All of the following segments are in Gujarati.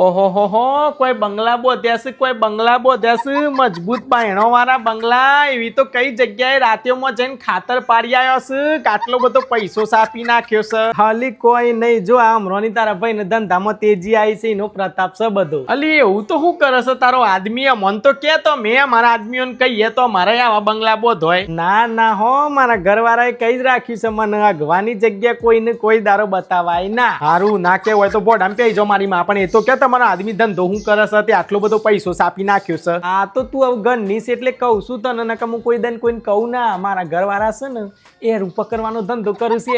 ઓહો હો કોઈ બંગલા બોધ્યા છે, કોઈ બંગલા બોધ્યા છે, મજબૂત બાયણો વાળા બંગલા. એવી તો કઈ જગ્યાએ રાત્યોમાં જઈને ખાતર પાડી આવ્યો છે, આટલો બધો પૈસો સાપી નાખ્યો છે. હાલી કોઈ નહીં, જો આ અમરોની તારા ભાઈ ને ધંધામાં તેજી આવી છે, એનો પ્રતાપ છે બધો. અલી એવું તો શું કરે છે તારો આદમી? મન તો કે તો મેં મારા આદમીઓને કહીએ તો મારે આવા બંગલા બોધોય. ના ના હો, મારા ઘરવાળાએ કઈ જ રાખ્યું છે મને અગવાની જગ્યા કોઈને કોઈ દારો બતાવાય ના. હારું ના કે હોય તો બોડામ પેઈ જો મારી માં, પણ એ તો કે તમારા આદમી ધંધો હું કરે છે તે આટલો બધો પૈસો સાપી નાખ્યો છે. આ તો તું હવે ઘરની છે એટલે કહું છું તને, નકર હું કોઈ દન કોઈને કહું ના. મારા ઘરવાળા છે ને એરું પકડવાનો ધંધો કરું છે.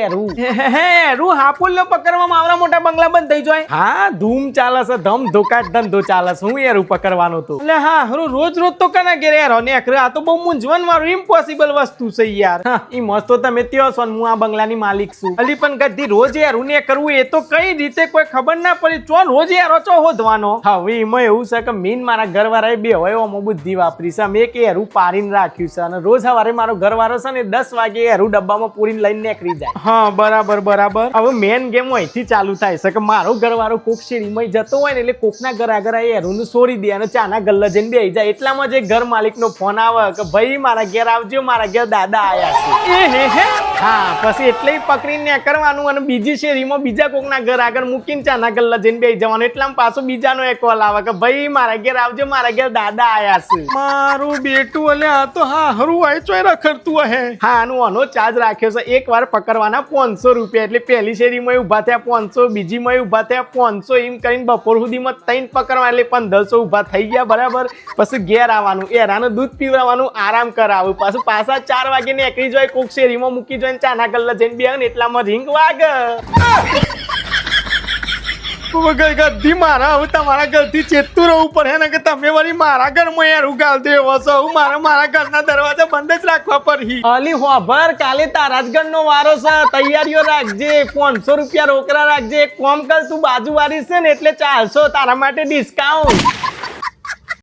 એરું હાપુલ્લો પકડવામાં આવડા મોટા બંગલા બંધ થઈ જાય. હા ધૂમ ચાલે છે, ધમ ધોકાટ ધંધો ચાલે છે. હું એરું પકડવાનું તો એટલે હા હરું રોજ રોજ તો કના ઘેરે યાર ને આ તો બહુ મૂંઝવણ વાળું ઇમ્પોસિબલ વસ્તુ છે યાર. ઈ મસ્ત તો તમે ત્યો છો, હું આ બંગલાની માલિક છું. અલી પણ ગધી રોજ યારું ને કરવું એ તો કઈ રીતે કોઈ ખબર ના પડી. ચો રોજ યારો ચો હોદવાનો. હવે એમાં એવું છે કે મીન મારા ઘરવાળાએ બે હોય એમાં બુદ્ધિ વાપરી છે. મેં કે હેરું પારીને રાખ્યું છે અને રોજ સવારે મારો ઘરવાળો છે ને 10 વાગે હેરું ડબ્બામાં પૂરીને લઈને નીકળી જાય. હા બરાબર બરાબર. હવે મેન ગેમ અહીંથી ચાલુ થાય છે કે મારો ઘરવાળો કોક શેરીમાં જતો હોય ને એટલે કોકના ઘર આગળ હેરું છોડી દે અને ચાના ગલ્લા જઈને બેસી જાય. એટલામાં જે ઘર માલિક નો ફોન આવે કે ભાઈ મારા ઘેર આવજો, મારા ઘેર દાદા આયા છે. હા પછી એટલે પકડીને કરવાનું અને બીજી શેરીમાં બીજા કોકના ઘર આગળ મૂકીને ચાના ગલ્લા જઈને બેસી જવાનું. એટલામાં પાછો બીજાનો એક કોલ આવે કે ભાઈ મારા ઘેર આવજો, મારા ઘેર દાદા આયા છે. મારું બેટું અલે આ તો હા હરું આય ચોય રખડતું હે. હા આનો આનો ચાર્જ રાખ્યો છે. એક વાર પકડવાના 500 રૂપિયા. એટલે પહેલી શેરીમાં ઉભા થયા 500, બીજીમાં ઉભા થયા 500, એમ કરીને બપોર સુધીમાં 3 પકડવા એટલે 1500 ઉભા થઈ ગયા બરાબર. પછી ઘેર આવવાનું, એરાનું દૂધ પીવડાવવાનું, આરામ કરાવું. પાછું પાછા 4 વાગે નીકળી જાય, કોક શેરીમાં મૂકી જાય ચાના ગલ્લા જઈને બે ને એટલામાં રીંગ વાગે. ગદ્દી મારા હવે તમારા ઘરથી ચેતતું રહેવું પડે ને કે તમે વળી મારા ઘરમાં યાર ઉગાલ દેવો છો. મારા ઘરના દરવાજા બંધ જ રાખવા પડી. અલી હોભર કાલે તારા જ ઘરનો વારો છે, તૈયારીઓ રાખજે. 500 રૂપિયા રોકડા રાખજે. એક કોમ કર, તું બાજુવાળી છે ને એટલે 400 તારા માટે ડિસ્કાઉન્ટ.